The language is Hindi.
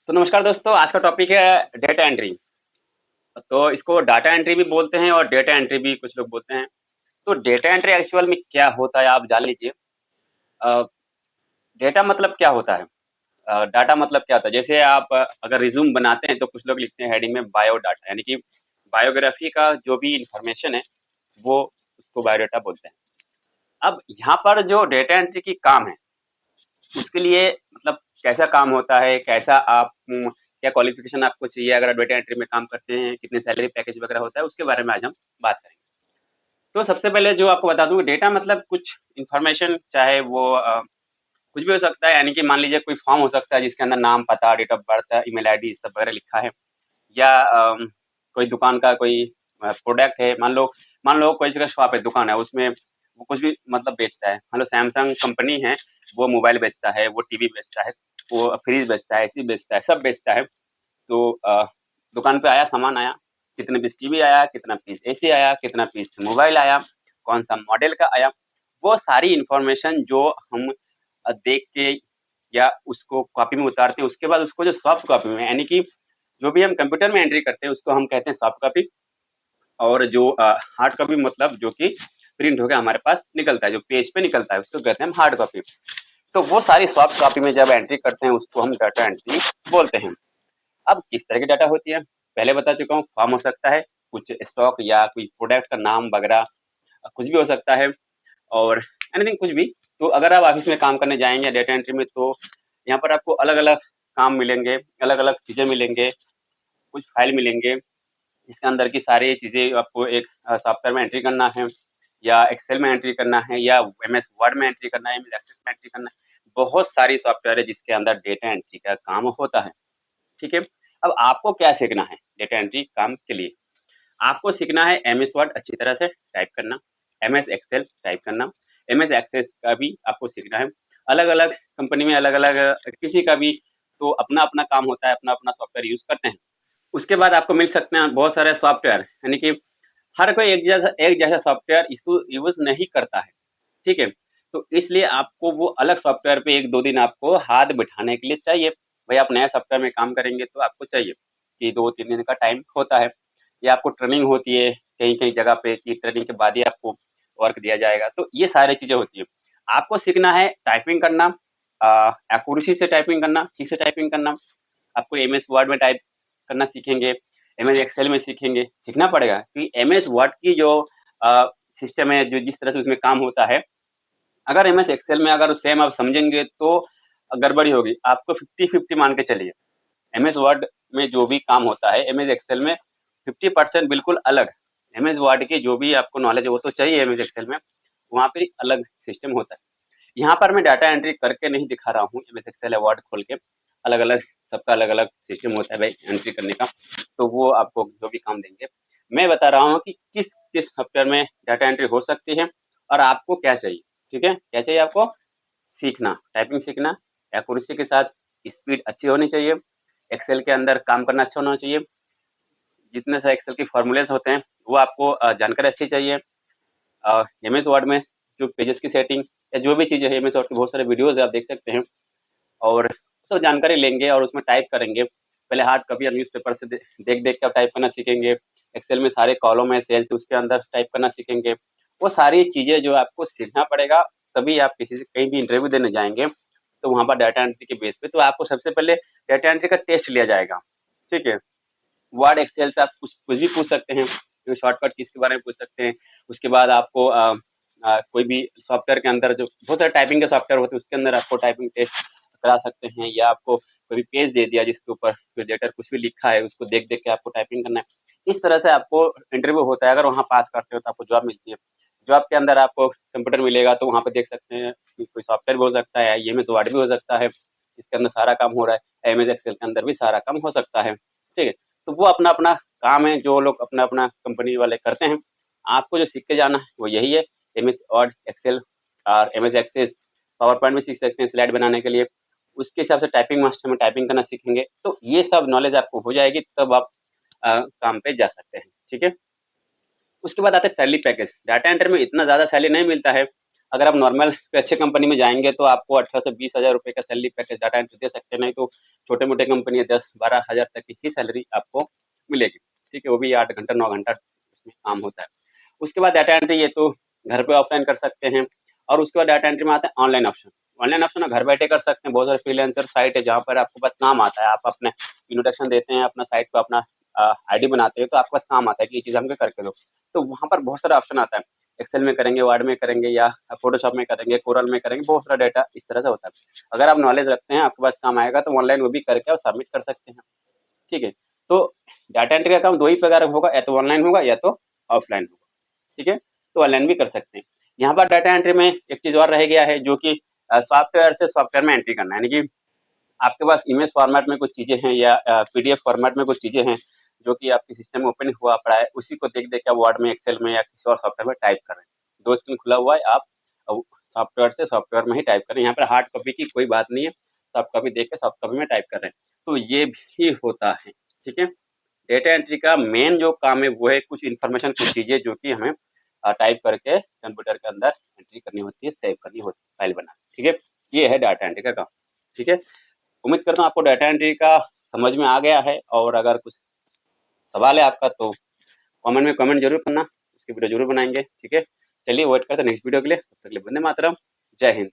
तो नमस्कार दोस्तों, आज का टॉपिक है डेटा एंट्री। तो इसको डाटा एंट्री भी बोलते हैं और डेटा एंट्री भी कुछ लोग बोलते हैं। तो डेटा एंट्री एक्चुअल में क्या होता है आप जान लीजिए। अ, डेटा मतलब क्या होता है? डाटा मतलब क्या होता है? जैसे आप अगर रिज्यूम बनाते हैं तो कुछ लोग लिखते हैं हेडिंग में बायो डाटा, यानी कि बायोग्राफी का जो भी इंफॉर्मेशन है वो उसको बायोडाटा बोलते हैं। अब यहाँ पर जो डेटा एंट्री की काम है उसके लिए मतलब कैसा काम होता है, कैसा आप क्या क्वालिफिकेशन आपको चाहिए अगर आप डेटा एंट्री में काम करते हैं, कितने सैलरी पैकेज वगैरह होता है, उसके बारे में आज हम बात करेंगे। तो सबसे पहले जो आपको बता दूं, डेटा मतलब कुछ इंफॉर्मेशन, चाहे वो कुछ भी हो सकता है, यानी कि मान लीजिए कोई फॉर्म हो सकता है जिसके अंदर नाम, पता, date of birth, email ID सब वगैरह लिखा है। या कोई दुकान का कोई प्रोडक्ट है, मान लो कोई जगह शॉप है, दुकान है, उसमें वो कुछ भी मतलब बेचता है। मान लो सैमसंग कंपनी है, वो मोबाइल बेचता है, वो टीवी बेचता है, वो फ्रिज बेचता है, एसी बेचता है, सब बेचता है। तो दुकान पे आया, सामान आया, कितने पीस टीवी आया, कितना पीस एसी आया, कितना पीस मोबाइल आया, कौन सा मॉडल का आया, वो सारी इंफॉर्मेशन जो हम देख के या उसको कॉपी में उतारते हैं, उसके बाद उसको जो सॉफ्ट कॉपी में, यानी कि जो भी हम कंप्यूटर में एंट्री करते हैं उसको हम कहते हैं सॉफ्ट कॉपी। और जो हार्ड कॉपी मतलब जो कि प्रिंट होकर हमारे पास निकलता है, जो पेज पे निकलता है, उसको कहते हैं हम हार्ड कॉपी। तो वो सारी सॉफ्ट कॉपी में जब एंट्री करते हैं उसको हम डाटा एंट्री बोलते हैं। अब किस तरह की डाटा होती है पहले बता चुका हूँ। फॉर्म हो सकता है, कुछ स्टॉक या कोई प्रोडक्ट का नाम वगैरह, कुछ भी हो सकता है, और एनीथिंग कुछ भी। तो अगर आप ऑफिस में काम करने जाएंगे डेटा एंट्री में, तो यहाँ पर आपको अलग अलग काम मिलेंगे, अलग अलग चीजें मिलेंगे, कुछ फाइल मिलेंगे इसके अंदर की सारी चीजें आपको एक सॉफ्टवेयर में एंट्री करना है, या एक्सेल में एंट्री करना है, या एमएस वर्ड में एंट्री करना है, एमएस एक्सेस में एंट्री करना है। बहुत सारी सॉफ्टवेयर है जिसके अंदर डेटा एंट्री का काम होता है। ठीक है। अब आपको क्या सीखना है डेटा एंट्री काम के लिए? आपको सीखना है एमएस वर्ड अच्छी तरह से टाइप करना, एमएस एक्सेल टाइप करना, एमएस एक्सेस का भी आपको सीखना है। अलग अलग कंपनी में अलग अलग किसी का भी तो अपना अपना काम होता है, अपना अपना सॉफ्टवेयर यूज करते हैं। उसके बाद आपको मिल सकते हैं बहुत सारे सॉफ्टवेयर, यानी कि हर कोई एक जैसा सॉफ्टवेयर इसको यूज नहीं करता है। ठीक है। तो इसलिए आपको वो अलग सॉफ्टवेयर पे एक दो दिन आपको हाथ बिठाने के लिए चाहिए। भाई आप नया सॉफ्टवेयर में काम करेंगे तो आपको चाहिए कि दो तीन दिन का टाइम होता है, या आपको ट्रेनिंग होती है कहीं कहीं जगह पे कि ट्रेनिंग के बाद ही आपको वर्क दिया जाएगा। तो ये सारी चीजें होती है। आपको सीखना है टाइपिंग करना, एक्यूरेसी से टाइपिंग करना, ठीक से टाइपिंग करना। आपको एमएस वर्ड में टाइप करना सीखेंगे, एमएस एक्सेल में सीखेंगे, सीखना पड़ेगा क्योंकि एमएस वर्ड की जो सिस्टम है, जो जिस तरह से उसमें काम होता है, अगर एमएस एक्सेल में अगर सेम आप समझेंगे तो गड़बड़ी होगी। आपको 50-50 मान के चलिए। एमएस वर्ड में जो भी काम होता है एमएस एक्सेल में 50% बिल्कुल अलग। एमएस वर्ड की जो भी आपको नॉलेज है वो तो चाहिए एमएस एक्सेल में, वहाँ पे अलग सिस्टम होता है। यहाँ पर मैं डाटा एंट्री करके नहीं दिखा रहा हूँ एमएस एक्सेल अवार्ड खोल के, अलग अलग सबका अलग अलग सिस्टम होता है भाई एंट्री करने का। तो वो आपको जो भी काम देंगे, मैं बता रहा हूँ कि किस किस सॉफ्टवेयर में डाटा एंट्री हो सकती है और आपको क्या चाहिए। ठीक है, क्या चाहिए आपको? सीखना, टाइपिंग सीखना, एक्यूरेसी के साथ, स्पीड अच्छी होनी चाहिए, एक्सेल के अंदर काम करना अच्छा होना चाहिए, जितने सारे एक्सेल के फॉर्मूलेस होते हैं वो आपको जानकारी अच्छी चाहिए। एमएस वर्ड में जो पेजेस की सेटिंग या जो भी चीज़ें है, एमएस वर्ड के बहुत सारे वीडियोस आप देख सकते हैं, और सब जानकारी लेंगे और उसमें टाइप करेंगे। पहले हार्ड कॉपी या न्यूज़पेपर से देख देख के आप टाइप करना सीखेंगे। एक्सेल में सारे कॉलम है, सेल्स, उसके अंदर टाइप करना सीखेंगे। वो सारी चीज़ें जो आपको सीखना पड़ेगा, तभी आप किसी से कहीं भी इंटरव्यू देने जाएंगे तो वहाँ पर डाटा एंट्री के बेस पे तो आपको सबसे पहले डाटा एंट्री का टेस्ट लिया जाएगा। ठीक है। वर्ड एक्सेल से आप कुछ कुछ भी पूछ सकते हैं, शॉर्टकट कीज के बारे में पूछ सकते हैं। उसके बाद आपको कोई भी सॉफ्टवेयर के अंदर जो बहुत सारे टाइपिंग के सॉफ्टवेयर होते हैं उसके अंदर आपको टाइपिंग टेस्ट करा सकते हैं, या आपको कोई पेज दे दिया जिसके ऊपर लेटर कुछ भी लिखा है उसको देख देख के आपको टाइपिंग करना है। इस तरह से आपको इंटरव्यू होता है। अगर वहाँ पास करते हो तो आपको जॉब मिलती है। जॉब के अंदर आपको कंप्यूटर मिलेगा तो वहाँ पे देख सकते हैं कि कोई सॉफ्टवेयर भी हो सकता है, एमएस वर्ड भी हो सकता है, इसके अंदर सारा काम हो रहा है, एमएस एक्सेल के अंदर भी सारा काम हो सकता है। ठीक है। तो वो अपना अपना काम है जो लोग अपना अपना कंपनी वाले करते हैं। आपको जो सीख के जाना है वो यही है, एमएस वर्ड, एक्सेल और एमएस एक्सेस। पावर पॉइंट भी सीख सकते हैं स्लाइड बनाने के लिए। उसके हिसाब से टाइपिंग मास्टर में टाइपिंग करना सीखेंगे तो ये सब नॉलेज आपको हो जाएगी, तब आप काम पे जा सकते हैं। ठीक है। उसके बाद आते हैं सैलरी पैकेज। डाटा एंट्री में इतना ज़्यादा सैलरी नहीं मिलता है। अगर आप नॉर्मल अच्छे कंपनी में जाएंगे तो आपको 18 से 20 हज़ार रुपए का सैलरी पैकेज डाटा एंट्री दे सकते हैं, नहीं तो छोटे मोटे कंपनी 10-12 हज़ार तक की ही सैलरी आपको मिलेगी। ठीक है, वो भी 8 घंटा 9 घंटा उसमें काम होता है। उसके बाद डाटा एंट्री ये तो घर पे ऑफलाइन कर सकते हैं, और उसके बाद डाटा एंट्री में आता है ऑनलाइन ऑप्शन। ऑनलाइन ऑप्शन घर बैठे कर सकते हैं, बहुत सारे फ्रीलांसर साइट है जहाँ पर आपको बस काम आता है, आप अपने इंट्रोडक्शन देते हैं, अपना साइट को अपना आईडी बनाते हैं, तो आपके पास काम आता है कि ये चीज़ हमको करके दो। तो वहाँ पर बहुत सारा ऑप्शन आता है, एक्सेल में करेंगे, वर्ड में करेंगे, या फोटोशॉप में करेंगे, कोरल में करेंगे, बहुत सारा डाटा इस तरह से होता है। अगर आप नॉलेज रखते हैं, आपके पास काम आएगा, तो ऑनलाइन वो भी करके और सबमिट कर सकते हैं। ठीक है, तो डाटा एंट्री का काम दो ही प्रकार का होगा, या तो ऑनलाइन होगा या तो ऑफलाइन होगा। ठीक है, तो ऑनलाइन भी कर सकते हैं। यहाँ पर डाटा एंट्री में एक चीज और रह गया है, जो कि सॉफ्टवेयर से सॉफ्टवेयर में एंट्री करना है, यानी कि आपके पास इमेज फॉर्मेट में कुछ चीजें हैं, या पीडीएफ फॉर्मेट में कुछ चीजें हैं, जो कि आपके सिस्टम में ओपन हुआ पड़ा है, उसी को देख देख के वर्ड में, एक्सेल में, या किसी और सॉफ्टवेयर में टाइप कर रहे हैं। दो स्क्रीन खुला हुआ है, आप सॉफ्टवेयर से सॉफ्टवेयर में ही टाइप कर रहे हैं। यहाँ पर हार्ड कॉपी की कोई बात नहीं है, सॉफ्ट कॉपी देख के सॉफ्ट कॉपी में टाइप कर रहे हैं, तो ये भी होता है। ठीक है, डेटा एंट्री का मेन जो काम है वो है कुछ इन्फॉर्मेशन, कुछ चीजें जो कि हमें टाइप करके कंप्यूटर के अंदर एंट्री करनी होती है, सेव करनी होती है, फाइल बना। ठीक है, ये है डाटा एंट्री का काम। ठीक है, उम्मीद करता हूँ आपको डाटा एंट्री का समझ में आ गया है, और अगर कुछ सवाल है आपका तो कमेंट में कमेंट जरूर करना, उसकी वीडियो जरूर बनाएंगे। ठीक है, चलिए वेट करते हैं नेक्स्ट वीडियो के लिए, तब तक के लिए वंदे मातरम, जय हिंद।